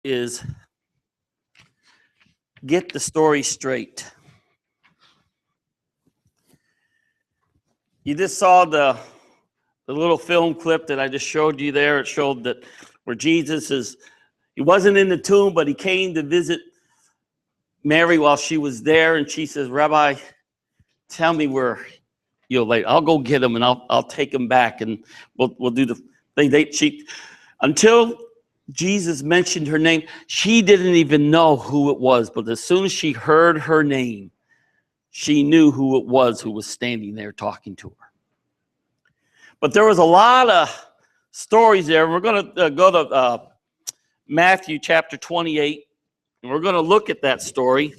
is get the story straight. You just saw the little film clip that I just showed you there. It showed that where he wasn't in the tomb, but he came to visit Mary while she was there, and she says, "Rabbi, tell me where you'll lay. I'll go get him, and I'll take him back, and we'll do the thing." Until Jesus mentioned her name, she didn't even know who it was. But as soon as she heard her name, she knew who it was who was standing there talking to her. But there was a lot of stories there. We're going to go to Matthew chapter 28, and we're going to look at that story.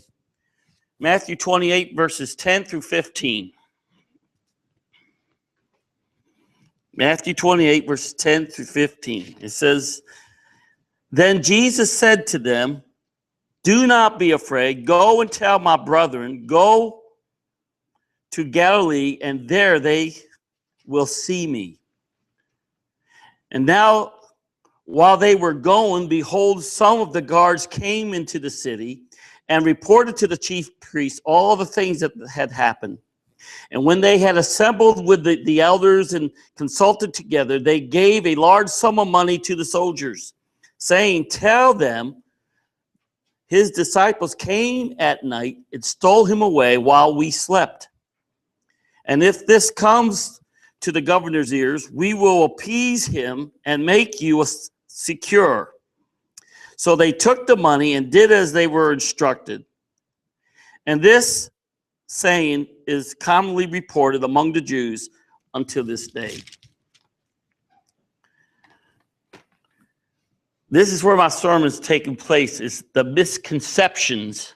Matthew 28, verses 10 through 15. Matthew 28, verses 10 through 15. It says, "Then Jesus said to them, 'Do not be afraid. Go and tell my brethren, go to Galilee, and there they will see me.' And now, while they were going, behold, some of the guards came into the city and reported to the chief priests all the things that had happened. And when they had assembled with the elders and consulted together, they gave a large sum of money to the soldiers, saying, 'Tell them, his disciples came at night and stole him away while we slept. And if this comes to the governor's ears, we will appease him and make you secure.' So they took the money and did as they were instructed. And this saying is commonly reported among the Jews until this day." This is where my sermon's taking place, is the misconceptions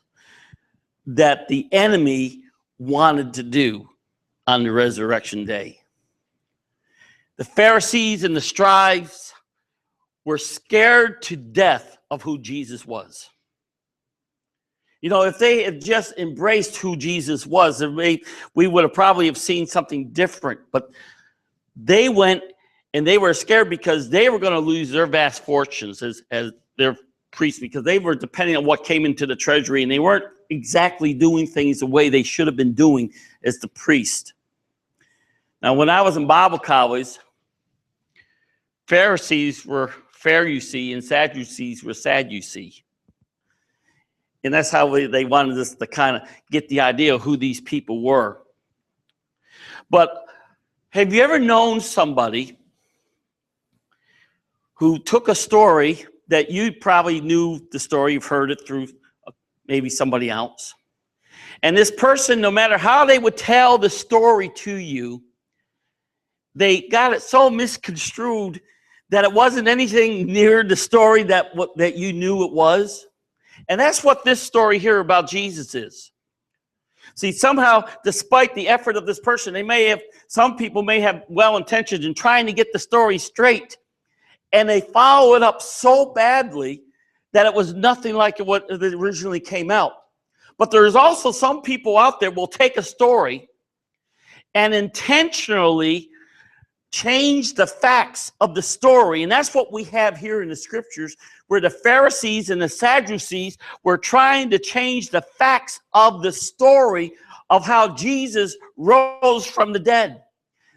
that the enemy wanted to do on the resurrection day. The Pharisees and the scribes were scared to death of who Jesus was. You know, if they had just embraced who Jesus was, we would have probably have seen something different. But they went and they were scared because they were going to lose their vast fortunes as their priests, because they were depending on what came into the treasury, and they weren't exactly doing things the way they should have been doing as the priest. Now, when I was in Bible college, Pharisees were Pharisee and Sadducees were Sadducee. And that's how they wanted us to kind of get the idea of who these people were. But have you ever known somebody who took a story that you probably knew the story, you've heard it through maybe somebody else, and this person, no matter how they would tell the story to you, they got it so misconstrued that it wasn't anything near the story that you knew it was? And that's what this story here about Jesus is. See, somehow, despite the effort of this person, some people may have well intentions in trying to get the story straight, and they follow it up so badly that it was nothing like what it originally came out. But there's also some people out there will take a story and intentionally change the facts of the story. And that's what we have here in the scriptures, where the Pharisees and the Sadducees were trying to change the facts of the story of how Jesus rose from the dead.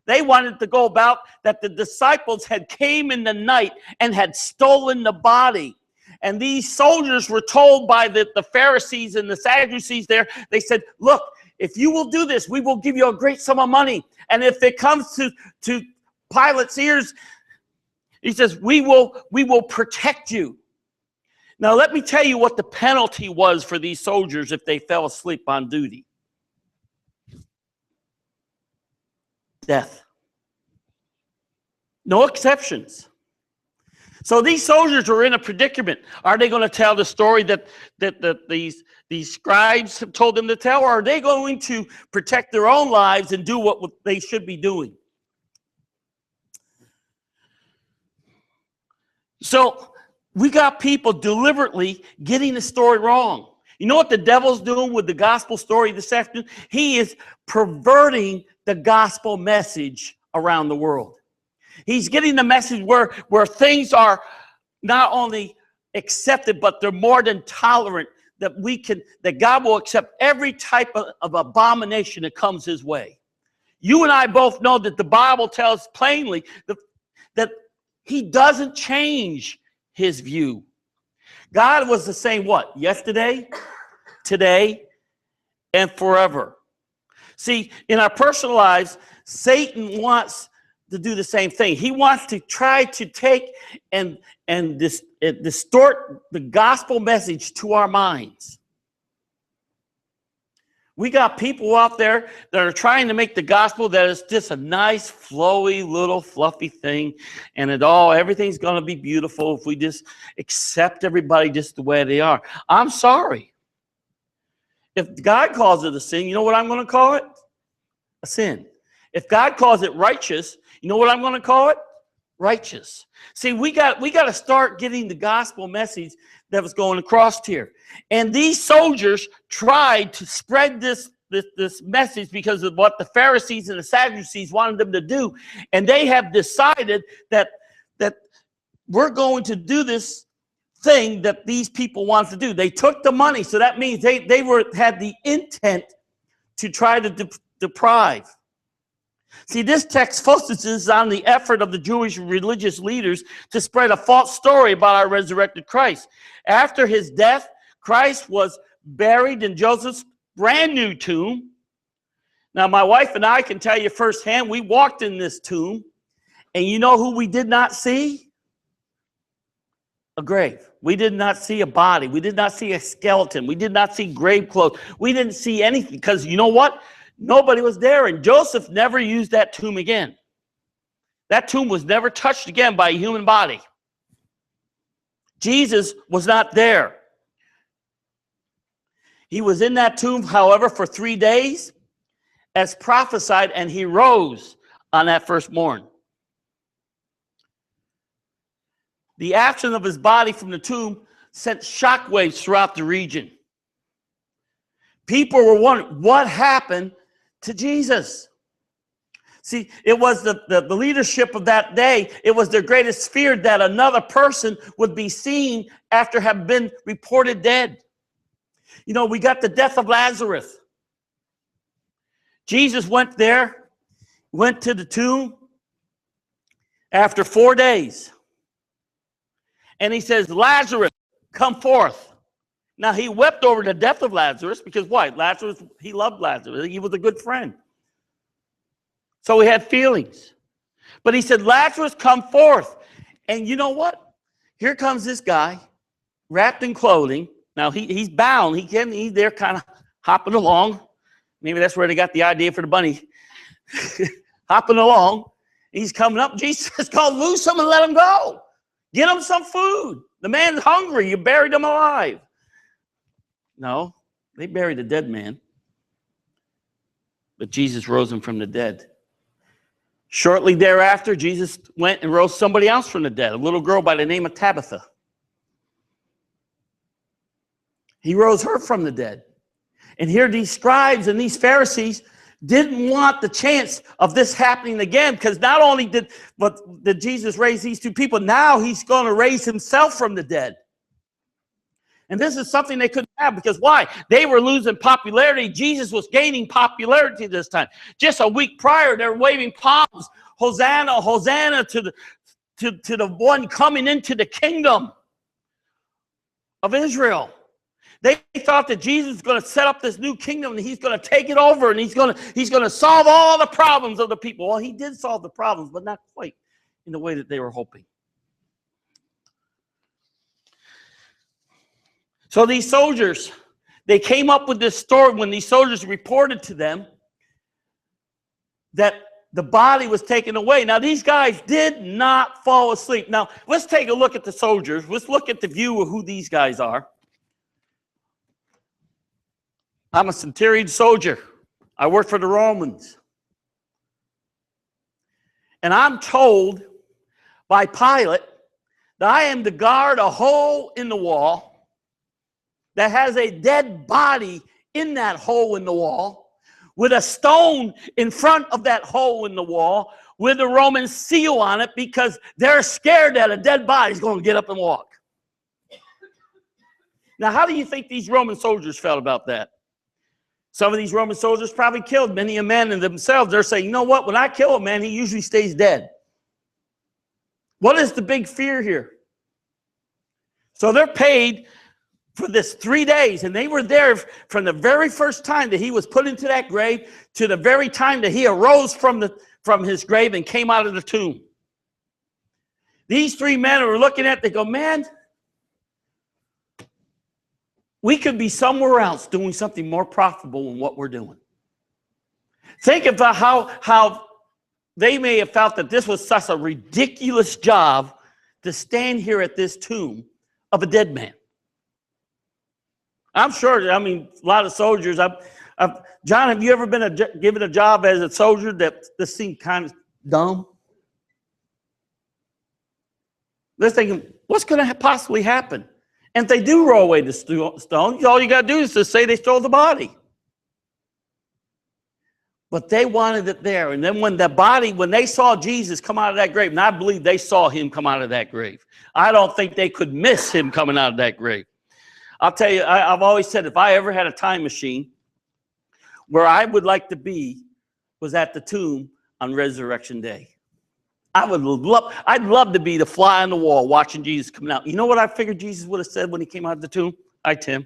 They wanted to go about that the disciples had came in the night and had stolen the body. And these soldiers were told by the Pharisees and the Sadducees there, they said, "Look, if you will do this, we will give you a great sum of money. And if it comes to Pilate's ears," he says, we will protect you." Now, let me tell you what the penalty was for these soldiers if they fell asleep on duty. Death. No exceptions. So these soldiers were in a predicament. Are they going to tell the story that these scribes have told them to tell, or are they going to protect their own lives and do what they should be doing? So we got people deliberately getting the story wrong. You know what the devil's doing with the gospel story this afternoon? He is perverting the gospel message around the world. He's getting the message where things are not only accept it, but they're more than tolerant that God will accept every type of abomination that comes his way. You and I both know that the Bible tells plainly that he doesn't change his view. God was the same what? Yesterday, today, and forever. See, in our personal lives, Satan wants to do the same thing. He wants to try to take and distort the gospel message to our minds. We got people out there that are trying to make the gospel that is just a nice, flowy, little fluffy thing, and everything's going to be beautiful if we just accept everybody just the way they are. I'm sorry. If God calls it a sin, you know what I'm going to call it? A sin. If God calls it righteous, you know what I'm going to call it? Righteous. See, we got to start getting the gospel message that was going across here. And these soldiers tried to spread this message because of what the Pharisees and the Sadducees wanted them to do. And they have decided that we're going to do this thing that these people want to do. They took the money, so that means they had the intent to try to deprive. See, this text focuses on the effort of the Jewish religious leaders to spread a false story about our resurrected Christ. After his death, Christ was buried in Joseph's brand new tomb. Now, my wife and I can tell you firsthand, we walked in this tomb, and you know who we did not see? A grave. We did not see a body. We did not see a skeleton. We did not see grave clothes. We didn't see anything because you know what? Nobody was there, and Joseph never used that tomb again. That tomb was never touched again by a human body. Jesus was not there. He was in that tomb, however, for 3 days, as prophesied, and he rose on that first morn. The absence of his body from the tomb sent shockwaves throughout the region. People were wondering what happened to Jesus. See, it was the leadership of that day, it was their greatest fear that another person would be seen after having been reported dead. You know, we got the death of Lazarus. Jesus went there, went to the tomb after 4 days. And he says, Lazarus, come forth. Now, he wept over the death of Lazarus because why? Lazarus, he loved Lazarus. He was a good friend. So he had feelings. But he said, Lazarus, come forth. And you know what? Here comes this guy wrapped in clothing. Now, he's bound. He's there kind of hopping along. Maybe that's where they got the idea for the bunny. Hopping along. He's coming up. Jesus is called, loose him and let him go. Get him some food. The man's hungry. You buried him alive. No, they buried a dead man. But Jesus rose him from the dead. Shortly thereafter, Jesus went and rose somebody else from the dead, a little girl by the name of Tabitha. He rose her from the dead. And here these scribes and these Pharisees didn't want the chance of this happening again, because not only did Jesus raise these two people, now he's going to raise himself from the dead. And this is something they couldn't have, because why? They were losing popularity. Jesus was gaining popularity this time. Just a week prior, they were waving palms. Hosanna, Hosanna to the one coming into the kingdom of Israel. They thought that Jesus was going to set up this new kingdom and he's going to take it over and he's going to solve all the problems of the people. Well, he did solve the problems, but not quite in the way that they were hoping. So these soldiers, they came up with this story when these soldiers reported to them that the body was taken away. Now, these guys did not fall asleep. Now, let's take a look at the soldiers. Let's look at the view of who these guys are. I'm a centurion soldier. I work for the Romans. And I'm told by Pilate that I am to guard a hole in the wall that has a dead body in that hole in the wall, with a stone in front of that hole in the wall, with a Roman seal on it, because they're scared that a dead body is going to get up and walk. Now, how do you think these Roman soldiers felt about that? Some of these Roman soldiers probably killed many a man in themselves. They're saying, you know what? When I kill a man, he usually stays dead. What is the big fear here? So they're paid for this 3 days, and they were there from the very first time that he was put into that grave to the very time that he arose from his grave and came out of the tomb. These 3 men were looking at, they go, man, we could be somewhere else doing something more profitable than what we're doing. Think about how they may have felt that this was such a ridiculous job to stand here at this tomb of a dead man. I'm sure, I mean, a lot of soldiers, John, have you ever been given a job as a soldier that this seemed kind of dumb? They're thinking, what's going to possibly happen? And if they do roll away the stone, all you got to do is just say they stole the body. But they wanted it there. And then when they saw Jesus come out of that grave, and I believe they saw him come out of that grave. I don't think they could miss him coming out of that grave. I'll tell you, I've always said if I ever had a time machine, where I would like to be was at the tomb on Resurrection Day. I'd love to be the fly on the wall watching Jesus coming out. You know what I figured Jesus would have said when he came out of the tomb? Hi, Tim.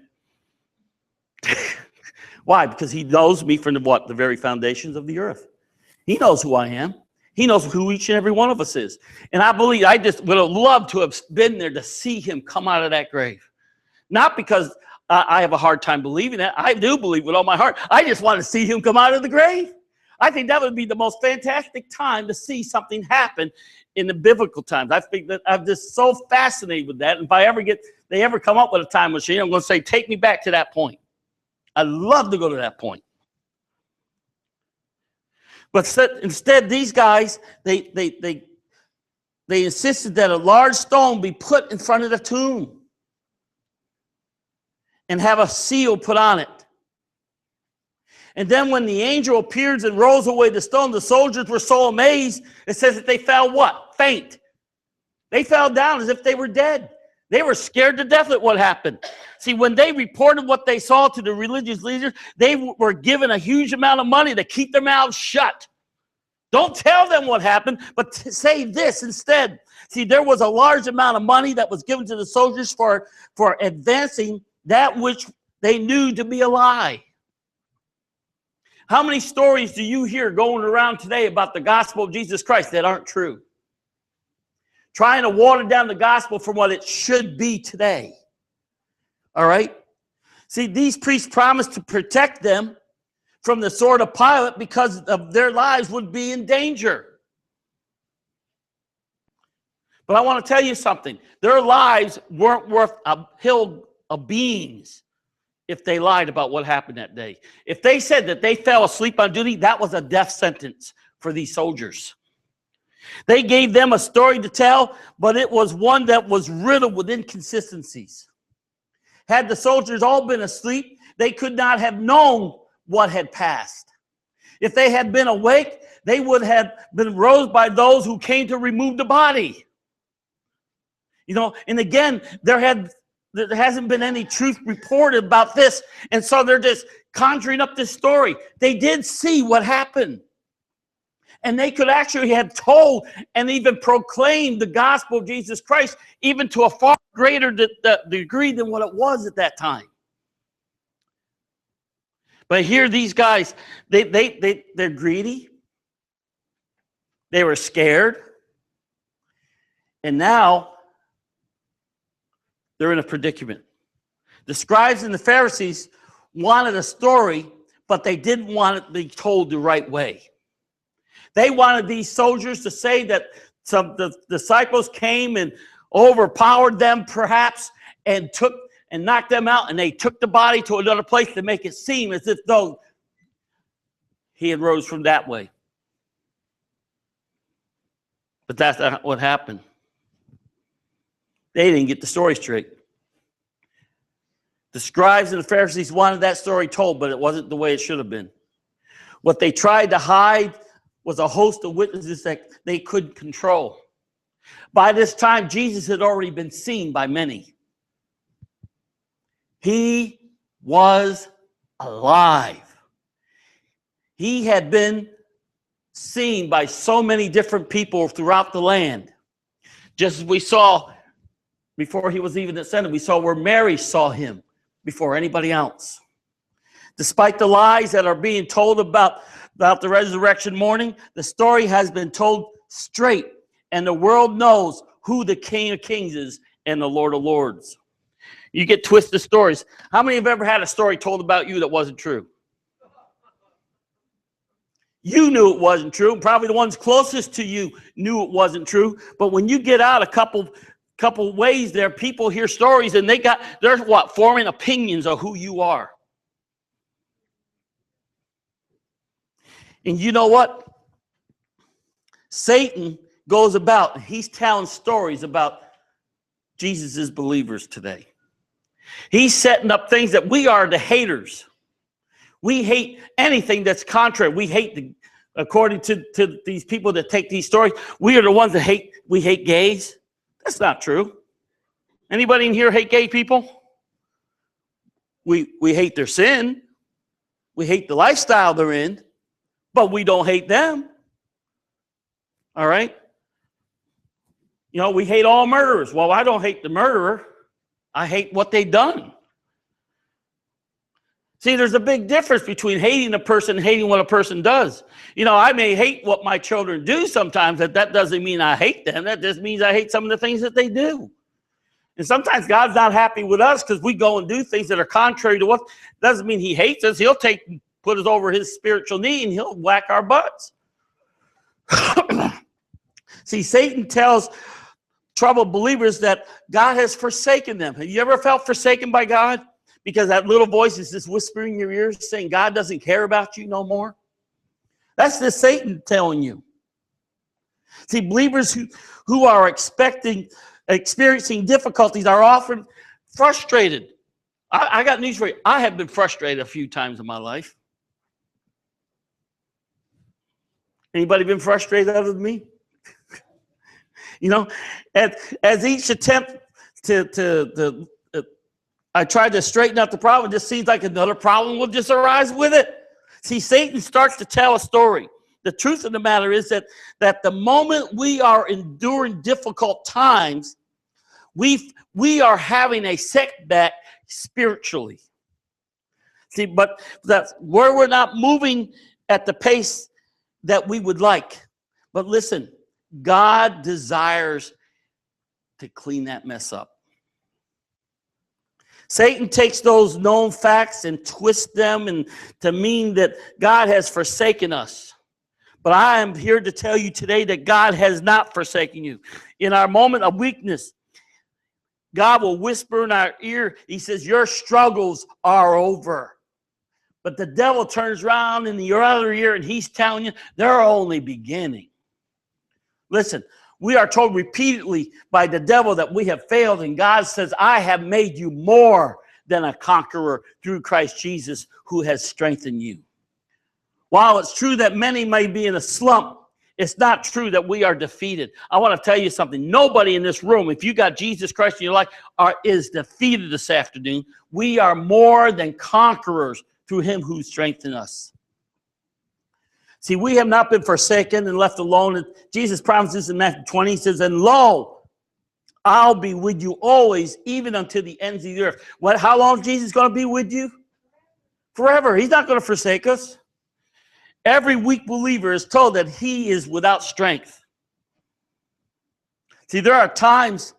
Why? Because he knows me from the very foundations of the earth. He knows who I am. He knows who each and every one of us is. And I believe I just would have loved to have been there to see him come out of that grave. Not because I have a hard time believing that. I do believe with all my heart. I just want to see him come out of the grave. I think that would be the most fantastic time to see something happen in the biblical times. I think that I'm just so fascinated with that. And if they ever come up with a time machine, I'm going to say, take me back to that point. I'd love to go to that point. But instead, these guys, they insisted that a large stone be put in front of the tomb and have a seal put on it. And then when the angel appears and rolls away the stone, the soldiers were so amazed, it says that they fell what? Faint. They fell down as if they were dead. They were scared to death at what happened. See, when they reported what they saw to the religious leaders, they were given a huge amount of money to keep their mouths shut. Don't tell them what happened, but say this instead. See, there was a large amount of money that was given to the soldiers for advancing that which they knew to be a lie. How many stories do you hear going around today about the gospel of Jesus Christ that aren't true? Trying to water down the gospel from what it should be today. All right? See, these priests promised to protect them from the sword of Pilate because of their lives would be in danger. But I want to tell you something. Their lives weren't worth a hill of beans if they lied about what happened that day. If they said that they fell asleep on duty, that was a death sentence for these soldiers. They gave them a story to tell, but it was one that was riddled with inconsistencies. Had the soldiers all been asleep, they could not have known what had passed. If they had been awake, they would have been rose by those who came to remove the body. You know, and again, there hasn't been any truth reported about this, and so they're just conjuring up this story. They did see what happened. And they could actually have told and even proclaimed the gospel of Jesus Christ even to a far greater degree than what it was at that time. But here these guys, they're greedy. They were scared. And now they're in a predicament. The scribes and the Pharisees wanted a story, but they didn't want it to be told the right way. They wanted these soldiers to say that the disciples came and overpowered them perhaps and knocked them out, and they took the body to another place to make it seem as if though he had rose from that way. But that's not what happened. They didn't get the story straight. The scribes and the Pharisees wanted that story told, but it wasn't the way it should have been. What they tried to hide was a host of witnesses that they couldn't control. By this time, Jesus had already been seen by many. He was alive. He had been seen by so many different people throughout the land. Just as we saw before he was even ascended, we saw where Mary saw him before anybody else. Despite the lies that are being told about the resurrection morning, the story has been told straight, and the world knows who the King of Kings is and the Lord of Lords. You get twisted stories. How many have ever had a story told about you that wasn't true? You knew it wasn't true. Probably the ones closest to you knew it wasn't true. But when you get out a couple ways there, people hear stories and they're what? Forming opinions of who you are. And you know what? Satan goes about, he's telling stories about Jesus' believers today. He's setting up things that we are the haters. We hate anything that's contrary. We hate, according to these people that take these stories, we are the ones that we hate gays. That's not true. Anybody in here hate gay people? We hate their sin. We hate the lifestyle they're in, but we don't hate them. All right? You know, we hate all murderers. Well, I don't hate the murderer. I hate what they've done. See, there's a big difference between hating a person and hating what a person does. You know, I may hate what my children do sometimes, but that doesn't mean I hate them. That just means I hate some of the things that they do. And sometimes God's not happy with us because we go and do things that are contrary to what. Doesn't mean he hates us. He'll put us over his spiritual knee and he'll whack our butts. See, Satan tells troubled believers that God has forsaken them. Have you ever felt forsaken by God? Because that little voice is just whispering in your ears saying God doesn't care about you no more. That's just Satan telling you. See, believers who are experiencing difficulties are often frustrated. I got news for you. I have been frustrated a few times in my life. Anybody been frustrated other than me? You know, as each attempt I tried to straighten out the problem, it just seems like another problem will just arise with it. See, Satan starts to tell a story. The truth of the matter is that the moment we are enduring difficult times, we are having a setback spiritually. See, but that's where we're not moving at the pace that we would like. But listen, God desires to clean that mess up. Satan takes those known facts and twists them and to mean that God has forsaken us. But I am here to tell you today that God has not forsaken you. In our moment of weakness, God will whisper in our ear. He says, your struggles are over. But the devil turns around in your other ear and he's telling you they're only beginning. Listen, we are told repeatedly by the devil that we have failed, and God says, I have made you more than a conqueror through Christ Jesus who has strengthened you. While it's true that many may be in a slump, it's not true that we are defeated. I want to tell you something. Nobody in this room, if you got Jesus Christ in your life, is defeated this afternoon. We are more than conquerors through him who strengthened us. See, we have not been forsaken and left alone. Jesus promises in Matthew 20, he says, and lo, I'll be with you always, even unto the ends of the earth. How long is Jesus going to be with you? Forever. He's not going to forsake us. Every weak believer is told that he is without strength. See, there are times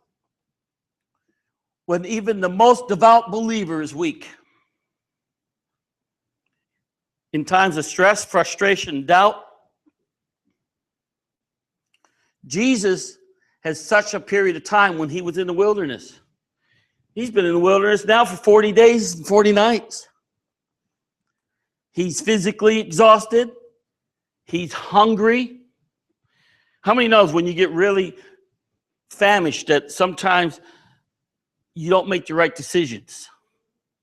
when even the most devout believer is weak. In times of stress, frustration, doubt, Jesus has such a period of time when he was in the wilderness. He's been in the wilderness now for 40 days and 40 nights. He's physically exhausted. He's hungry. How many knows when you get really famished that sometimes you don't make the right decisions?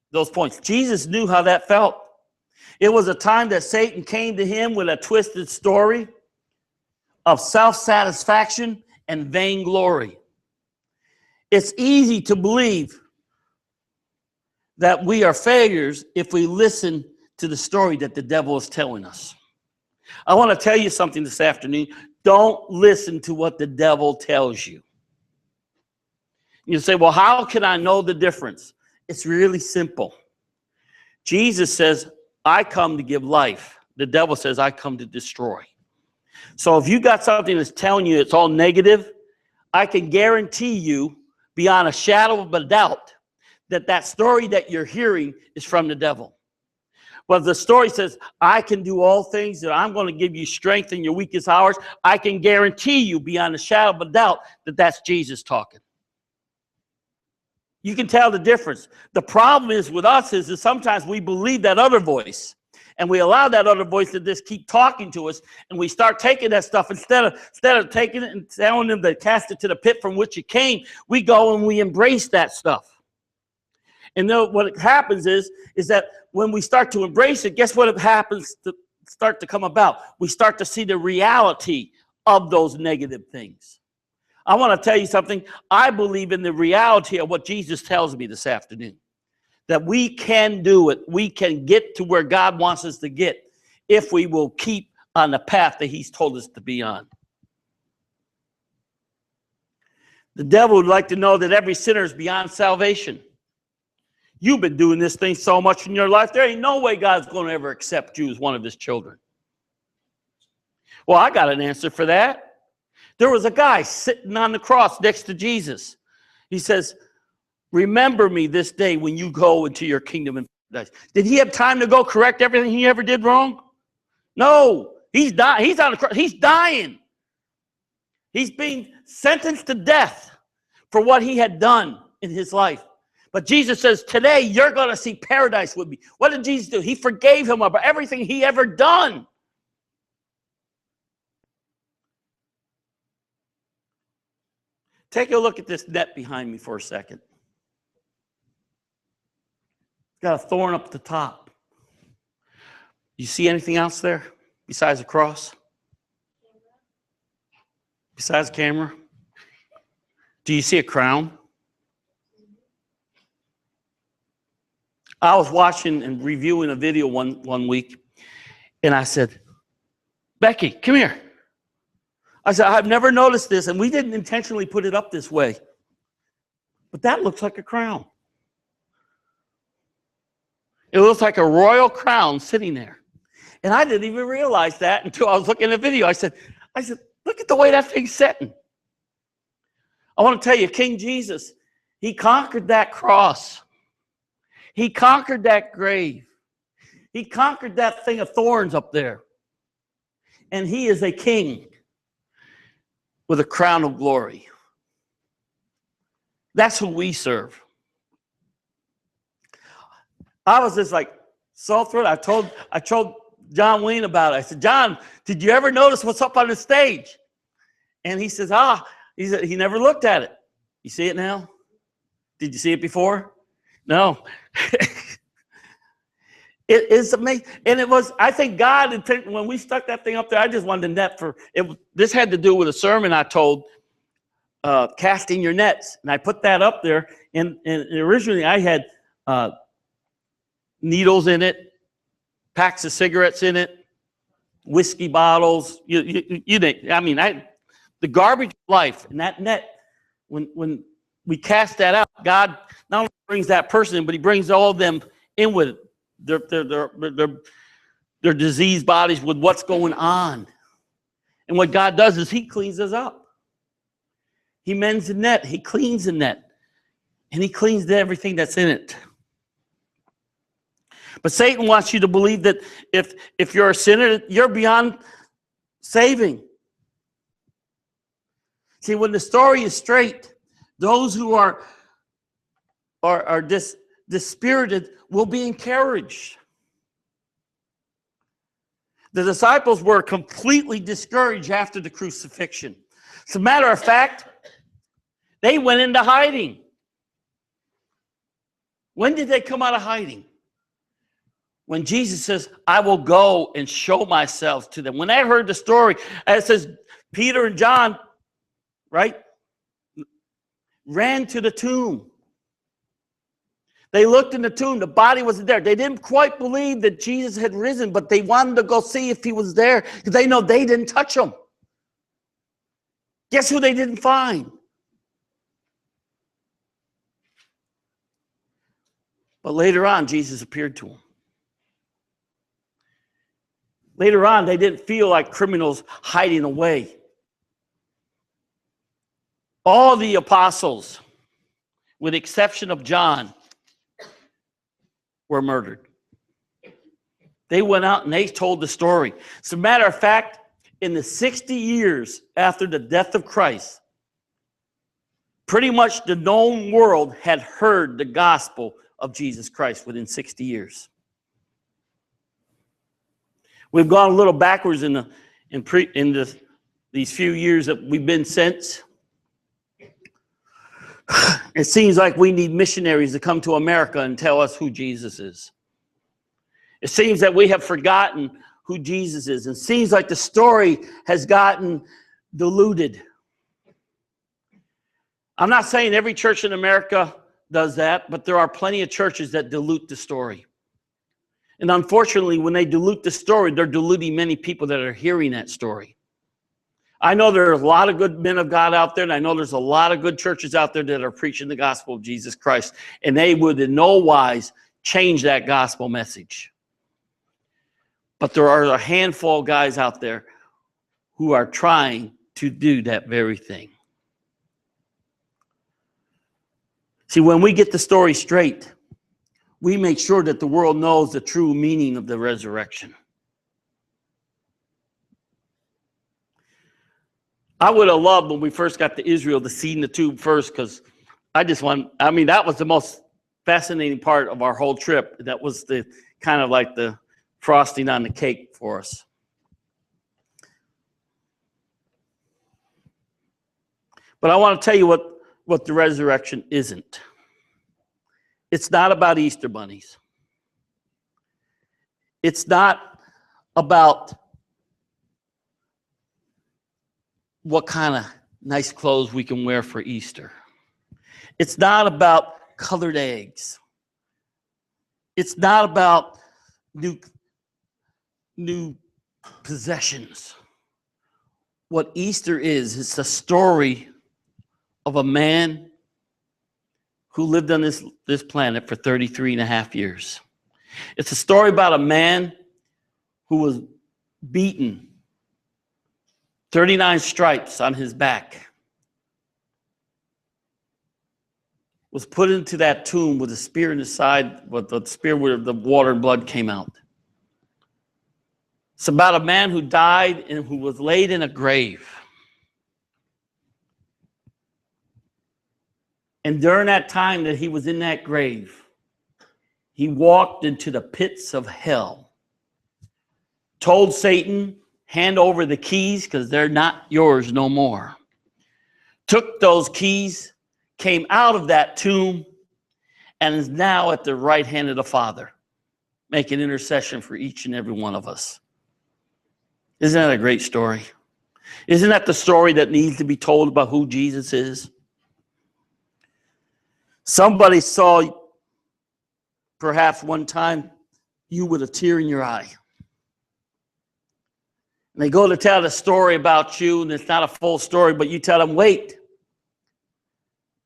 Those points. Jesus knew how that felt. It was a time that Satan came to him with a twisted story of self-satisfaction and vainglory. It's easy to believe that we are failures if we listen to the story that the devil is telling us. I want to tell you something this afternoon. Don't listen to what the devil tells you. You say, well, how can I know the difference? It's really simple. Jesus says, I come to give life. The devil says, I come to destroy. So if you got something that's telling you it's all negative, I can guarantee you beyond a shadow of a doubt that that story that you're hearing is from the devil. Well, the story says, I can do all things, that I'm going to give you strength in your weakest hours. I can guarantee you beyond a shadow of a doubt that that's Jesus talking. You can tell the difference. The problem is with us is that sometimes we believe that other voice, and we allow that other voice to just keep talking to us, and we start taking that stuff instead of taking it and telling them to cast it to the pit from which it came. We go and we embrace that stuff. And then what happens is that when we start to embrace it, guess what happens to start to come about? We start to see the reality of those negative things. I want to tell you something. I believe in the reality of what Jesus tells me this afternoon. That we can do it. We can get to where God wants us to get if we will keep on the path that he's told us to be on. The devil would like to know that every sinner is beyond salvation. You've been doing this thing so much in your life, there ain't no way God's going to ever accept you as one of his children. Well, I got an answer for that. There was a guy sitting on the cross next to Jesus. He says, remember me this day when you go into your kingdom in paradise. Did he have time to go correct everything he ever did wrong? No. He's dying. He's on the cross. He's dying. He's being sentenced to death for what he had done in his life. But Jesus says, today you're going to see paradise with me. What did Jesus do? He forgave him of everything he ever done. Take a look at this net behind me for a second. It's got a thorn up the top. You see anything else there besides a cross? Besides a camera? Do you see a crown? I was watching and reviewing a video one week, and I said, Becky, come here. I said, I've never noticed this, and we didn't intentionally put it up this way, but that looks like a crown. It looks like a royal crown sitting there. And I didn't even realize that until I was looking at the video. I said, look at the way that thing's sitting. I want to tell you, King Jesus, he conquered that cross. He conquered that grave. He conquered that thing of thorns up there. And he is a king with a crown of glory. That's who we serve. I was just like so thrilled. I told John Wayne about it. I said, John, did you ever notice what's up on the stage? And he says, he never looked at it. You see it now? Did you see it before? No. It is amazing. And it was, I think God, when we stuck that thing up there, I just wanted to net for it. This had to do with a sermon I told, casting your nets. And I put that up there. And originally I had needles in it, packs of cigarettes in it, whiskey bottles. The garbage of life. And that net, when we cast that out, God not only brings that person in, but he brings all of them in with their diseased bodies with what's going on. And what God does is he cleans us up. He mends the net. He cleans the net. And he cleans everything that's in it. But Satan wants you to believe that if you're a sinner, you're beyond saving. See, when the story is straight, those who are dispirited will be encouraged. The disciples were completely discouraged after the crucifixion. As a matter of fact, they went into hiding. When did they come out of hiding? When Jesus says, I will go and show myself to them. When I heard the story, it says Peter and John, right, ran to the tomb. They looked in the tomb. The body wasn't there. They didn't quite believe that Jesus had risen, but they wanted to go see if he was there because they know they didn't touch him. Guess who they didn't find? But later on, Jesus appeared to them. Later on, they didn't feel like criminals hiding away. All the apostles, with the exception of John, were murdered. They went out and they told the story. As a matter of fact, in the 60 years after the death of Christ, pretty much the known world had heard the gospel of Jesus Christ within 60 years. We've gone a little backwards in these few years that we've been since. It seems like we need missionaries to come to America and tell us who Jesus is. It seems that we have forgotten who Jesus is. It seems like the story has gotten diluted. I'm not saying every church in America does that, but there are plenty of churches that dilute the story. And unfortunately, when they dilute the story, they're diluting many people that are hearing that story. I know there are a lot of good men of God out there, and I know there's a lot of good churches out there that are preaching the gospel of Jesus Christ, and they would in no wise change that gospel message. But there are a handful of guys out there who are trying to do that very thing. See, when we get the story straight, we make sure that the world knows the true meaning of the resurrection. I would have loved when we first got to Israel to see in the tomb first, because that was the most fascinating part of our whole trip. That was the kind of like the frosting on the cake for us. But I want to tell you what the resurrection isn't. It's not about Easter bunnies. It's not about what kind of nice clothes we can wear for Easter. It's not about colored eggs. It's not about new possessions. What Easter is, it's a story of a man who lived on this planet for 33 and a half years. It's a story about a man who was beaten, 39 stripes on his back, was put into that tomb with a spear in his side, with the spear where the water and blood came out. It's about a man who died and who was laid in a grave. And during that time that he was in that grave, he walked into the pits of hell, told Satan, hand over the keys because they're not yours no more. Took those keys, came out of that tomb, and is now at the right hand of the Father, making intercession for each and every one of us. Isn't that a great story? Isn't that the story that needs to be told about who Jesus is? Somebody saw, perhaps one time, you with a tear in your eye. And they go to tell the story about you, and it's not a full story, but you tell them, wait.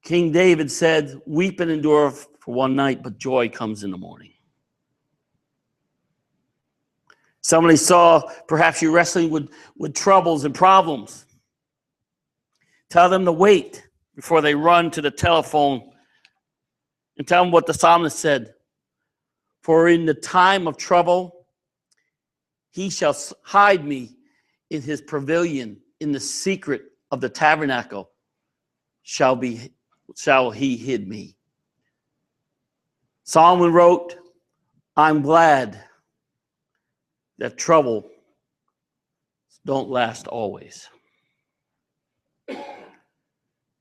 King David said, weeping endure for one night, but joy comes in the morning. Somebody saw, perhaps you wrestling with troubles and problems. Tell them to wait before they run to the telephone and tell them what the psalmist said. For in the time of trouble, he shall hide me in his pavilion, in the secret of the tabernacle shall he hid me. Solomon wrote, I'm glad that trouble don't last always.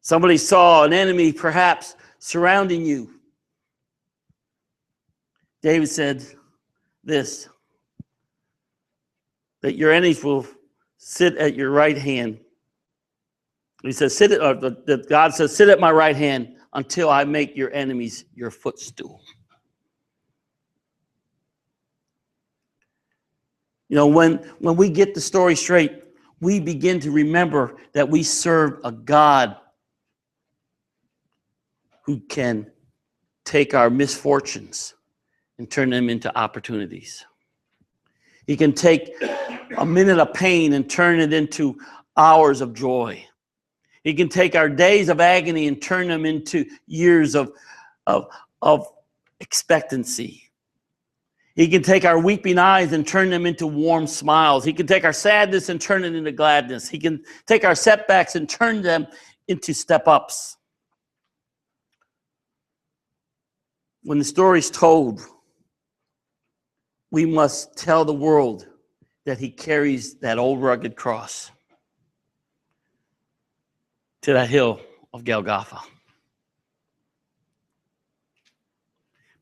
Somebody saw an enemy perhaps surrounding you. David said this, that your enemies will sit at your right hand. He says, that God says, sit at my right hand until I make your enemies your footstool. You know, when we get the story straight, we begin to remember that we serve a God who can take our misfortunes and turn them into opportunities. He can take a minute of pain and turn it into hours of joy. He can take our days of agony and turn them into years of expectancy. He can take our weeping eyes and turn them into warm smiles. He can take our sadness and turn it into gladness. He can take our setbacks and turn them into step-ups. When the story's told, we must tell the world that he carries that old rugged cross to that hill of Golgotha.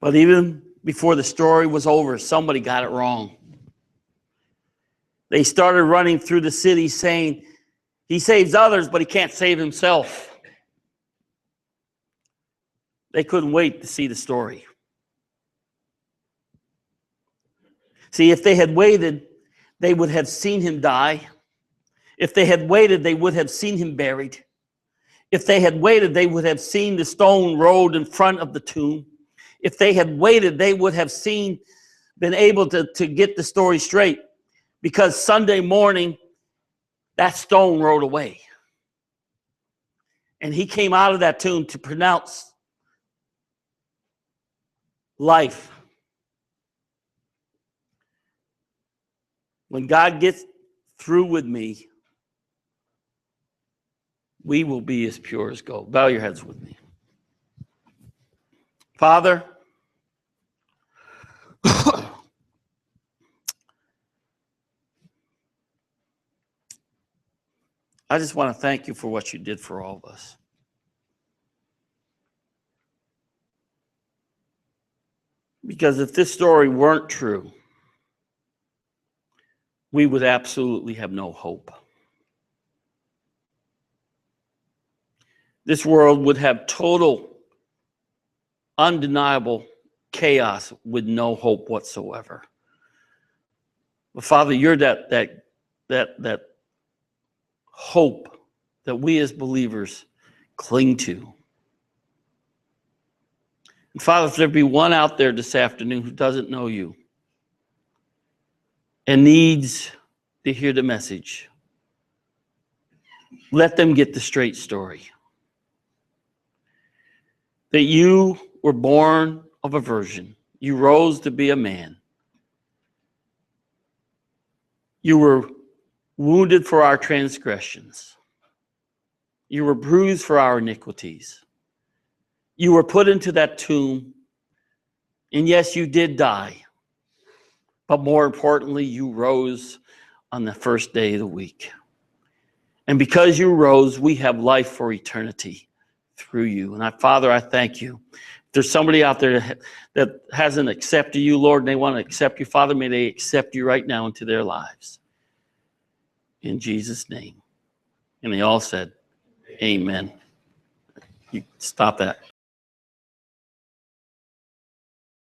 But even before the story was over, somebody got it wrong. They started running through the city saying, he saves others, but he can't save himself. They couldn't wait to see the story. See, if they had waited, they would have seen him die. If they had waited, they would have seen him buried. If they had waited, they would have seen the stone rolled in front of the tomb. If they had waited, they would have been able to get the story straight. Because Sunday morning, that stone rolled away. And he came out of that tomb to pronounce life. When God gets through with me, we will be as pure as gold. Bow your heads with me. Father, I just want to thank you for what you did for all of us. Because if this story weren't true, we would absolutely have no hope. This world would have total, undeniable chaos with no hope whatsoever. But Father, you're that hope that we as believers cling to. And Father, if there be one out there this afternoon who doesn't know you and needs to hear the message, let them get the straight story. That you were born of a virgin. You rose to be a man. You were wounded for our transgressions. You were bruised for our iniquities. You were put into that tomb. And yes, you did die. But more importantly, you rose on the first day of the week. And because you rose, we have life for eternity through you. And Father, I thank you. If there's somebody out there that hasn't accepted you, Lord, and they want to accept you, Father, may they accept you right now into their lives. In Jesus' name. And they all said, amen. You stop that.